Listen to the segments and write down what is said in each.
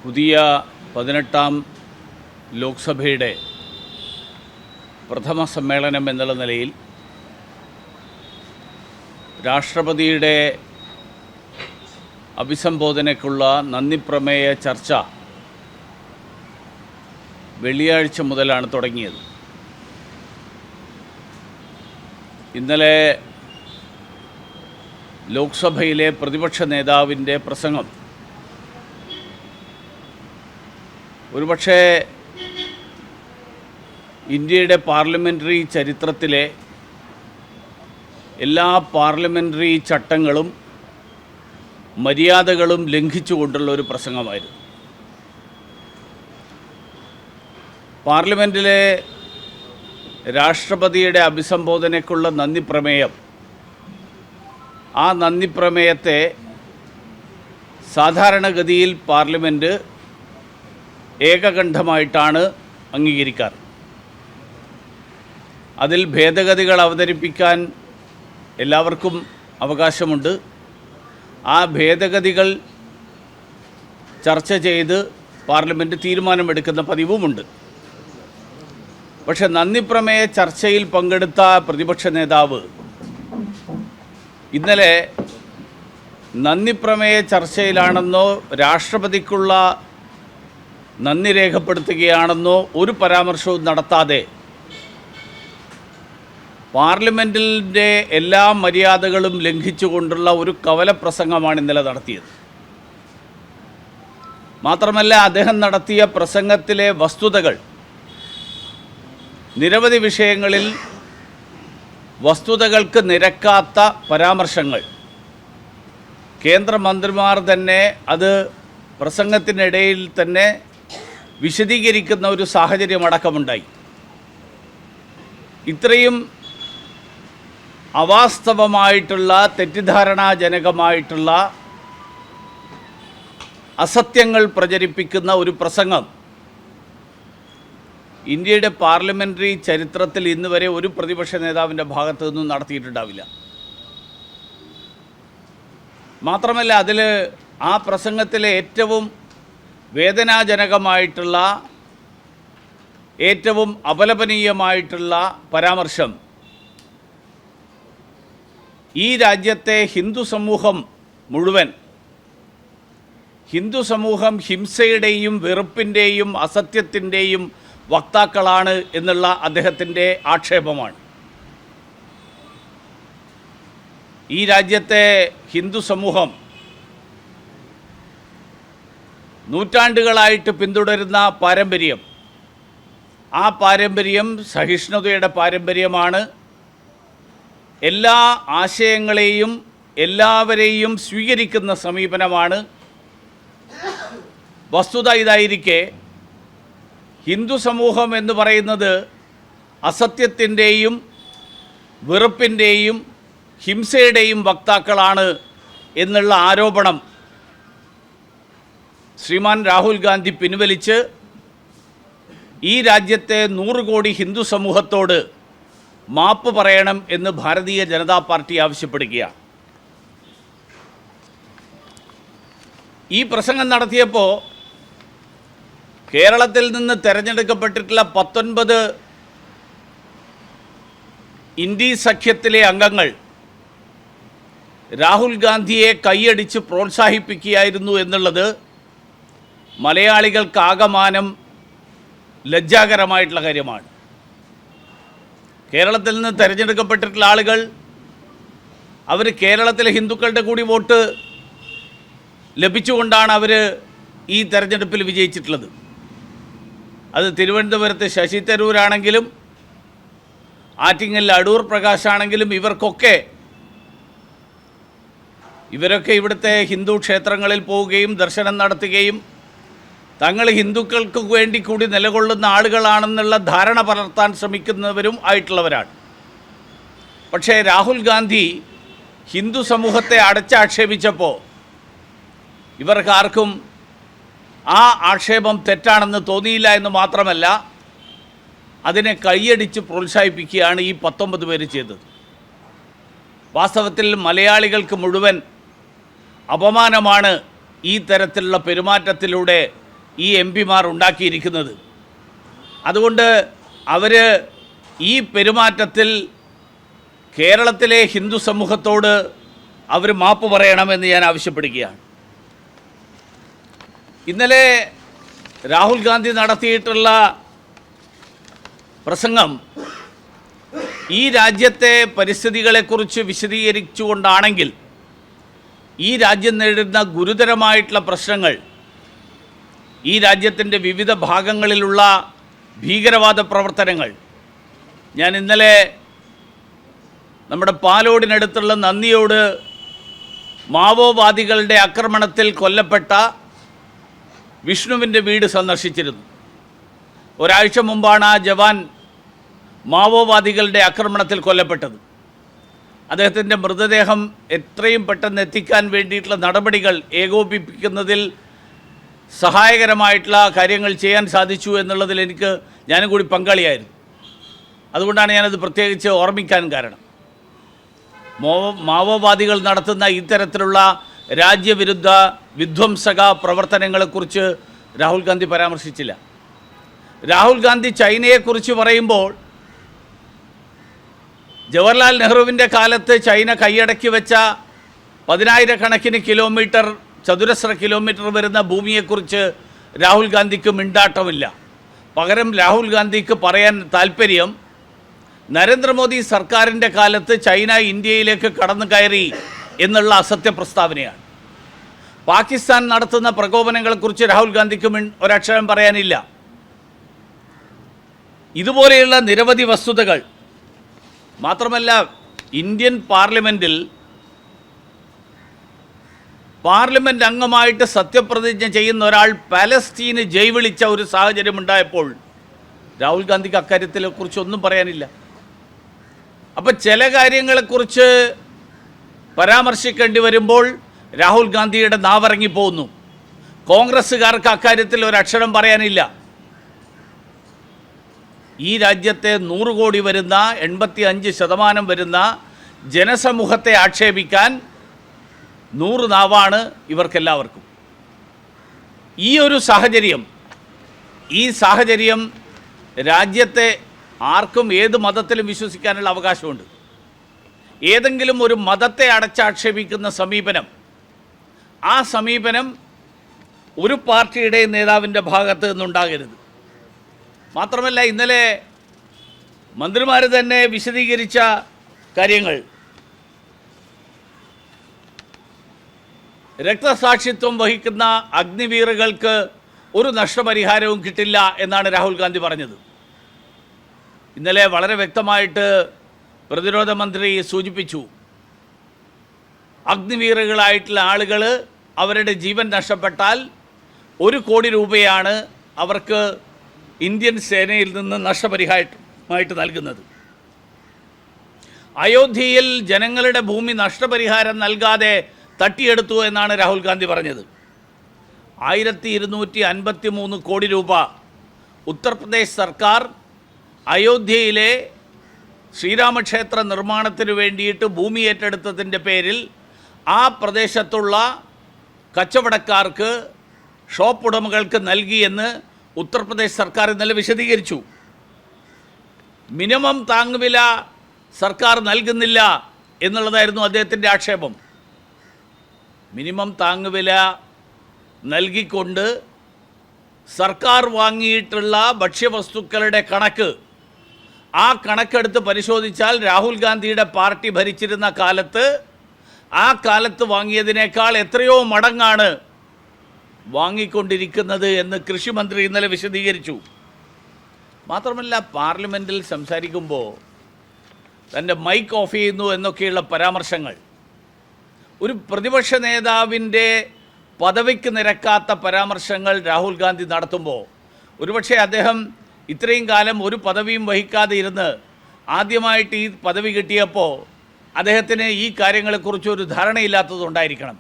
പുതിയ 18ാം ലോക്സഭയുടെ പ്രഥമ സമ്മേളനം എന്നുള്ള നിലയിൽ രാഷ്ട്രപതിയുടെ അഭിസംബോധനയ്ക്കുള്ള നന്ദിപ്രമേയ ചർച്ച വെള്ളിയാഴ്ച മുതലാണ് തുടങ്ങിയത്. ഇന്നലെ ലോക്സഭയിലെ പ്രതിപക്ഷ നേതാവിൻ്റെ പ്രസംഗം ഒരുപക്ഷേ ഇന്ത്യയുടെ പാർലമെൻ്ററി ചരിത്രത്തിലെ എല്ലാ പാർലമെൻ്ററി ചട്ടങ്ങളും മര്യാദകളും ലംഘിച്ചുകൊണ്ടുള്ള ഒരു പ്രസംഗമായിരുന്നു. പാർലമെൻറ്റിലെ രാഷ്ട്രപതിയുടെ അഭിസംബോധനയ്ക്കുള്ള നന്ദിപ്രമേയം, ആ നന്ദിപ്രമേയത്തെ സാധാരണഗതിയിൽ പാർലമെൻറ്റ് ഏകകണ്ഠമായിട്ടാണ് അംഗീകരിക്കാറ്. അതിൽ ഭേദഗതികൾ അവതരിപ്പിക്കാൻ എല്ലാവർക്കും അവകാശമുണ്ട്. ആ ഭേദഗതികൾ ചർച്ച ചെയ്ത് പാർലമെൻറ്റ് തീരുമാനമെടുക്കുന്ന പതിവുമുണ്ട്. പക്ഷെ നന്ദിപ്രമേയ ചർച്ചയിൽ പങ്കെടുത്ത പ്രതിപക്ഷ നേതാവ് ഇന്നലെ നന്ദിപ്രമേയ ചർച്ചയിലാണെന്നോ രാഷ്ട്രപതിക്കുള്ള നന്ദി രേഖപ്പെടുത്തുകയാണെന്നോ ഒരു പരാമർശവും നടത്താതെ പാർലമെൻറ്റിൻ്റെ എല്ലാ മര്യാദകളും ലംഘിച്ചുകൊണ്ടുള്ള ഒരു കവലപ്രസംഗമാണ് ഇന്നലെ നടത്തിയത്. മാത്രമല്ല, അദ്ദേഹം നടത്തിയ പ്രസംഗത്തിലെ വസ്തുതകൾ, നിരവധി വിഷയങ്ങളിൽ വസ്തുതകൾക്ക് നിരക്കാത്ത പരാമർശങ്ങൾ, കേന്ദ്രമന്ത്രിമാർ തന്നെ അത് പ്രസംഗത്തിനിടയിൽ തന്നെ വിശദീകരിക്കുന്ന ഒരു സാഹചര്യമടക്കമുണ്ടായി. ഇത്രയും അവാസ്തവമായിട്ടുള്ള, തെറ്റിദ്ധാരണാജനകമായിട്ടുള്ള അസത്യങ്ങൾ പ്രചരിപ്പിക്കുന്ന ഒരു പ്രസംഗം ഇന്ത്യയുടെ പാർലമെൻ്ററി ചരിത്രത്തിൽ ഇന്ന് വരെ ഒരു പ്രതിപക്ഷ നേതാവിൻ്റെ ഭാഗത്തു നിന്നും നടത്തിയിട്ടുണ്ടാവില്ല. മാത്രമല്ല, അതിൽ ആ പ്രസംഗത്തിലെ ഏറ്റവും വേദനാജനകമായിട്ടുള്ള, ഏറ്റവും അപലപനീയമായിട്ടുള്ള പരാമർശം ഈ രാജ്യത്തെ ഹിന്ദു സമൂഹം മുഴുവൻ, ഹിന്ദു സമൂഹം ഹിംസയുടെയും വെറുപ്പിൻ്റെയും അസത്യത്തിൻ്റെയും വക്താക്കളാണ് എന്നുള്ള അദ്ദേഹത്തിൻ്റെ ആക്ഷേപമാണ്. ഈ രാജ്യത്തെ ഹിന്ദു സമൂഹം നൂറ്റാണ്ടുകളായിട്ട് പിന്തുടരുന്ന പാരമ്പര്യം, ആ പാരമ്പര്യം സഹിഷ്ണുതയുടെ പാരമ്പര്യമാണ്. എല്ലാ ആശയങ്ങളെയും എല്ലാവരെയും സ്വീകരിക്കുന്ന സമീപനമാണ്. വസ്തുത ഇതായിരിക്കെ ഹിന്ദു സമൂഹം എന്ന് പറയുന്നത് അസത്യത്തിൻ്റെയും വെറുപ്പിൻ്റെയും ഹിംസയുടെയും വക്താക്കളാണ് എന്നുള്ള ആരോപണം ശ്രീമാൻ രാഹുൽ ഗാന്ധി പിൻവലിച്ച് ഈ രാജ്യത്തെ 100 കോടി ഹിന്ദു സമൂഹത്തോട് മാപ്പ് പറയണം എന്ന് ഭാരതീയ ജനതാ പാർട്ടി ആവശ്യപ്പെടുകയാണ്. ഈ പ്രസംഗം നടത്തിയപ്പോൾ കേരളത്തിൽ നിന്ന് തിരഞ്ഞെടുക്കപ്പെട്ടിട്ടുള്ള 19 ഇന്ത്യ സഖ്യത്തിലെ അംഗങ്ങൾ രാഹുൽ ഗാന്ധിയെ കൈയടിച്ച് പ്രോത്സാഹിപ്പിക്കുകയായിരുന്നു എന്നുള്ളത് മലയാളികൾക്കാകമാനം ലജ്ജാകരമായിട്ടുള്ള കാര്യമാണ്. കേരളത്തിൽ നിന്ന് തിരഞ്ഞെടുക്കപ്പെട്ടിട്ടുള്ള ആളുകൾ, അവർ കേരളത്തിലെ ഹിന്ദുക്കളുടെ കൂടി വോട്ട് ലഭിച്ചുകൊണ്ടാണ് അവർ ഈ തെരഞ്ഞെടുപ്പിൽ വിജയിച്ചിട്ടുള്ളത്. അത് തിരുവനന്തപുരത്ത് ശശി തരൂരാണെങ്കിലും ആറ്റിങ്ങലിൽ അടൂർ പ്രകാശാണെങ്കിലും ഇവരൊക്കെ ഇവിടുത്തെ ഹിന്ദു ക്ഷേത്രങ്ങളിൽ പോവുകയും ദർശനം നടത്തുകയും തങ്ങൾ ഹിന്ദുക്കൾക്ക് വേണ്ടി കൂടി നിലകൊള്ളുന്ന ആളുകളാണെന്നുള്ള ധാരണ പലർത്താൻ ശ്രമിക്കുന്നവരും ആയിട്ടുള്ളവരാണ്. പക്ഷേ രാഹുൽ ഗാന്ധി ഹിന്ദു സമൂഹത്തെ അടച്ചാക്ഷേപിച്ചപ്പോൾ ഇവർക്കാർക്കും ആ ആക്ഷേപം തെറ്റാണെന്ന് തോന്നിയില്ല എന്ന് മാത്രമല്ല, അതിനെ കൈയടിച്ച് പ്രോത്സാഹിപ്പിക്കുകയാണ് ഈ 19 പേര് ചെയ്തത്. വാസ്തവത്തിൽ മലയാളികൾക്ക് മുഴുവൻ അപമാനമാണ് ഈ തരത്തിലുള്ള പെരുമാറ്റത്തിലൂടെ ഈ എം പിമാർ ഉണ്ടാക്കിയിരിക്കുന്നത്. അതുകൊണ്ട് അവർ ഈ പെരുമാറ്റത്തിൽ കേരളത്തിലെ ഹിന്ദു സമൂഹത്തോട് അവർ മാപ്പ് പറയണമെന്ന് ഞാൻ ആവശ്യപ്പെടുകയാണ്. ഇന്നലെ രാഹുൽ ഗാന്ധി നടത്തിയിട്ടുള്ള പ്രസംഗം ഈ രാജ്യത്തെ പരിസ്ഥിതികളെക്കുറിച്ച് വിശദീകരിച്ചുകൊണ്ടാണെങ്കിൽ ഈ രാജ്യം നേരിടുന്ന ഗുരുതരമായിട്ടുള്ള പ്രശ്നങ്ങൾ, ഈ രാജ്യത്തിൻ്റെ വിവിധ ഭാഗങ്ങളിലുള്ള ഭീകരവാദ പ്രവർത്തനങ്ങൾ, ഞാൻ ഇന്നലെ നമ്മുടെ പാലോടിനടുത്തുള്ള നന്ദിയോട് മാവോവാദികളുടെ ആക്രമണത്തിൽ കൊല്ലപ്പെട്ട വിഷ്ണുവിൻ്റെ വീട് സന്ദർശിച്ചിരുന്നു. ഒരാഴ്ച മുമ്പാണ് ആ ജവാൻ മാവോവാദികളുടെ ആക്രമണത്തിൽ കൊല്ലപ്പെട്ടത്. അദ്ദേഹത്തിൻ്റെ മൃതദേഹം എത്രയും പെട്ടെന്ന് എത്തിക്കാൻ വേണ്ടിയിട്ടുള്ള നടപടികൾ ഏകോപിപ്പിക്കുന്നതിൽ സഹായകരമായിട്ടുള്ള കാര്യങ്ങൾ ചെയ്യാൻ സാധിച്ചു എന്നുള്ളതിൽ ഞാനും കൂടി പങ്കാളിയായിരുന്നു. അതുകൊണ്ടാണ് ഞാനത് പ്രത്യേകിച്ച് ഓർമ്മിക്കാൻ കാരണം. മാവോവാദികൾ നടത്തുന്ന ഇത്തരത്തിലുള്ള രാജ്യവിരുദ്ധ വിധ്വംസക പ്രവർത്തനങ്ങളെക്കുറിച്ച് രാഹുൽ ഗാന്ധി പരാമർശിച്ചില്ല. രാഹുൽ ഗാന്ധി ചൈനയെക്കുറിച്ച് പറയുമ്പോൾ ജവഹർലാൽ നെഹ്റുവിൻ്റെ കാലത്ത് ചൈന കൈയടക്കി വെച്ച 10,000-കണക്കിന് കിലോമീറ്റർ, ചതുരശ്ര കിലോമീറ്റർ വരുന്ന ഭൂമിയെക്കുറിച്ച് രാഹുൽ ഗാന്ധിക്ക് മിണ്ടാട്ടമില്ല. പകരം രാഹുൽ ഗാന്ധിക്ക് പറയാൻ താല്പര്യം നരേന്ദ്രമോദി സർക്കാരിൻ്റെ കാലത്ത് ചൈന ഇന്ത്യയിലേക്ക് കടന്നു കയറി എന്നുള്ള അസത്യ പ്രസ്താവനയാണ്. പാകിസ്ഥാൻ നടത്തുന്ന പ്രകോപനങ്ങളെക്കുറിച്ച് രാഹുൽ ഗാന്ധിക്ക് ഒരക്ഷരം പറയാനില്ല. ഇതുപോലെയുള്ള നിരവധി വസ്തുതകൾ മാത്രമല്ല, ഇന്ത്യൻ പാർലമെൻറ്റ് അംഗമായിട്ട് സത്യപ്രതിജ്ഞ ചെയ്യുന്ന ഒരാൾ പാലസ്തീന് ജയ് വിളിച്ച ഒരു സാഹചര്യം ഉണ്ടായപ്പോൾ രാഹുൽ ഗാന്ധിക്ക് അക്കാര്യത്തെക്കുറിച്ചൊന്നും പറയാനില്ല. അപ്പം ചില കാര്യങ്ങളെക്കുറിച്ച് പരാമർശിക്കേണ്ടി വരുമ്പോൾ രാഹുൽ ഗാന്ധിയുടെ നാവിറങ്ങിപ്പോകുന്നു. കോൺഗ്രസ്സുകാർക്ക് അക്കാര്യത്തിൽ ഒരക്ഷരം പറയാനില്ല. ഈ രാജ്യത്തെ 100 കോടി വരുന്ന 85% വരുന്ന ജനസമൂഹത്തെ ആക്ഷേപിക്കാൻ 100 നാവാണ് ഇവർക്കെല്ലാവർക്കും. ഈ സാഹചര്യം രാജ്യത്തെ ആർക്കും ഏത് മതത്തിലും വിശ്വസിക്കാനുള്ള അവകാശമുണ്ട്. ഏതെങ്കിലും ഒരു മതത്തെ അടച്ചാക്ഷേപിക്കുന്ന സമീപനം, ആ സമീപനം ഒരു പാർട്ടിയുടെ നേതാവിൻ്റെ ഭാഗത്ത് നിന്നുണ്ടാകരുത്. മാത്രമല്ല, ഇന്നലെ മന്ത്രിമാർ തന്നെ വിശദീകരിച്ച കാര്യങ്ങൾ, രക്തസാക്ഷിത്വം വഹിക്കുന്ന അഗ്നിവീറുകൾക്ക് ഒരു നഷ്ടപരിഹാരവും കിട്ടില്ല എന്നാണ് രാഹുൽ ഗാന്ധി പറഞ്ഞത്. ഇന്നലെ വളരെ വ്യക്തമായിട്ട് പ്രതിരോധ മന്ത്രി സൂചിപ്പിച്ചു, അഗ്നിവീറുകളായിട്ടുള്ള ആളുകൾ അവരുടെ ജീവൻ നഷ്ടപ്പെട്ടാൽ 1 കോടി രൂപയാണ് അവർക്ക് ഇന്ത്യൻ സേനയിൽ നിന്ന് നഷ്ടപരിഹാരമായിട്ട് നൽകുന്നത്. അയോധ്യയിൽ ജനങ്ങളുടെ ഭൂമി നഷ്ടപരിഹാരം നൽകാതെ തട്ടിയെടുത്തു എന്നാണ് രാഹുൽ ഗാന്ധി പറഞ്ഞത്. 1253 കോടി രൂപ ഉത്തർപ്രദേശ് സർക്കാർ അയോധ്യയിലെ ശ്രീരാമക്ഷേത്ര നിർമ്മാണത്തിന് വേണ്ടിയിട്ട് ഭൂമി ഏറ്റെടുത്തതിൻ്റെ പേരിൽ ആ പ്രദേശത്തുള്ള കച്ചവടക്കാർക്ക്, ഷോപ്പ് ഉടമകൾക്ക് നൽകിയെന്ന് ഉത്തർപ്രദേശ് സർക്കാർ ഇന്നലെ വിശദീകരിച്ചു. മിനിമം താങ്ങുവില സർക്കാർ നൽകുന്നില്ല എന്നുള്ളതായിരുന്നു അദ്ദേഹത്തിൻ്റെ ആക്ഷേപം. മിനിമം താങ്ങുവില നൽകിക്കൊണ്ട് സർക്കാർ വാങ്ങിയിട്ടുള്ള ഭക്ഷ്യവസ്തുക്കളുടെ കണക്ക്, ആ കണക്കെടുത്ത് പരിശോധിച്ചാൽ രാഹുൽ ഗാന്ധിയുടെ പാർട്ടി ഭരിച്ചിരുന്ന കാലത്ത് ആ കാലത്ത് വാങ്ങിയതിനേക്കാൾ എത്രയോ മടങ്ങാണ് വാങ്ങിക്കൊണ്ടിരിക്കുന്നത് എന്ന് കൃഷിമന്ത്രി ഇന്നലെ വിശദീകരിച്ചു. മാത്രമല്ല, പാർലമെൻറ്റിൽ സംസാരിക്കുമ്പോൾ തൻ്റെ മൈക്ക് ഓഫ് ചെയ്യുന്നു എന്നൊക്കെയുള്ള പരാമർശങ്ങൾ, ഒരു പ്രതിപക്ഷ നേതാവിൻ്റെ പദവിക്ക് നിരക്കാത്ത പരാമർശങ്ങൾ രാഹുൽ ഗാന്ധി നടത്തുമ്പോൾ, ഒരുപക്ഷെ അദ്ദേഹം ഇത്രയും കാലം ഒരു പദവിയും വഹിക്കാതെ ഇരുന്ന് ആദ്യമായിട്ട് ഈ പദവി കിട്ടിയപ്പോൾ അദ്ദേഹത്തിന് ഈ കാര്യങ്ങളെക്കുറിച്ച് ഒരു ധാരണയില്ലാത്തതുകൊണ്ടായിരിക്കണം.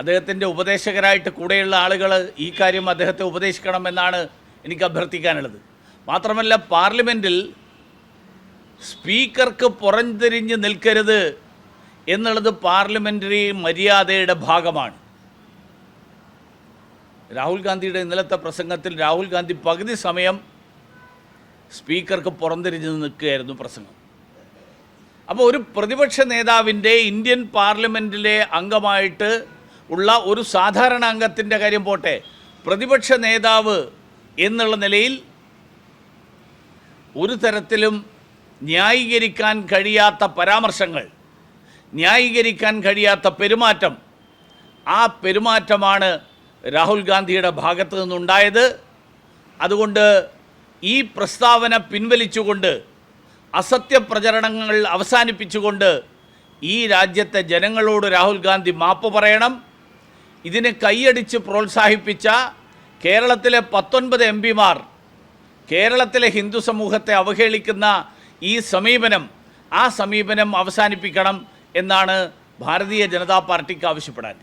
അദ്ദേഹത്തിൻ്റെ ഉപദേശകരായിട്ട് കൂടെയുള്ള ആളുകൾ ഈ കാര്യം അദ്ദേഹത്തെ ഉപദേശിക്കണമെന്നാണ് എനിക്ക് അഭ്യർത്ഥിക്കാനുള്ളത്. മാത്രമല്ല, പാർലമെൻറ്റിൽ സ്പീക്കർക്ക് പുറംതിരിഞ്ഞ് നിൽക്കരുത് എന്നുള്ളത് പാർലമെൻ്ററി മര്യാദയുടെ ഭാഗമാണ്. രാഹുൽ ഗാന്ധിയുടെ ഇന്നലത്തെ പ്രസംഗത്തിൽ രാഹുൽ ഗാന്ധി പകുതി സമയം സ്പീക്കർക്ക് പുറംതിരിഞ്ഞ് നിൽക്കുകയായിരുന്നു പ്രസംഗം. അപ്പോൾ ഒരു പ്രതിപക്ഷ നേതാവിൻ്റെ ഇന്ത്യൻ പാർലമെൻറ്റിലെ അംഗമായിട്ട് ഉള്ള ഒരു സാധാരണ അംഗത്തിൻ്റെ കാര്യം പോട്ടെ, പ്രതിപക്ഷ നേതാവ് എന്നുള്ള നിലയിൽ ഒരു തരത്തിലും ന്യായീകരിക്കാൻ കഴിയാത്ത പരാമർശങ്ങൾ, ന്യായീകരിക്കാൻ കഴിയാത്ത പെരുമാറ്റം, ആ പെരുമാറ്റമാണ് രാഹുൽ ഗാന്ധിയുടെ ഭാഗത്തു നിന്നുണ്ടായത്. അതുകൊണ്ട് ഈ പ്രസ്താവന പിൻവലിച്ചുകൊണ്ട്, അസത്യപ്രചരണങ്ങൾ അവസാനിപ്പിച്ചുകൊണ്ട് ഈ രാജ്യത്തെ ജനങ്ങളോട് രാഹുൽ ഗാന്ധി മാപ്പ് പറയണം. ഇതിനെ കൈയടിച്ച് പ്രോത്സാഹിപ്പിച്ച കേരളത്തിലെ 19 എംപിമാർ കേരളത്തിലെ ഹിന്ദു സമൂഹത്തെ അവഹേളിക്കുന്ന ഈ സമീപനം, ആ സമീപനം അവസാനിപ്പിക്കണം എന്നാണ് ഭാരതീയ ജനതാ പാർട്ടിക്ക് ആവശ്യപ്പെടാൻ.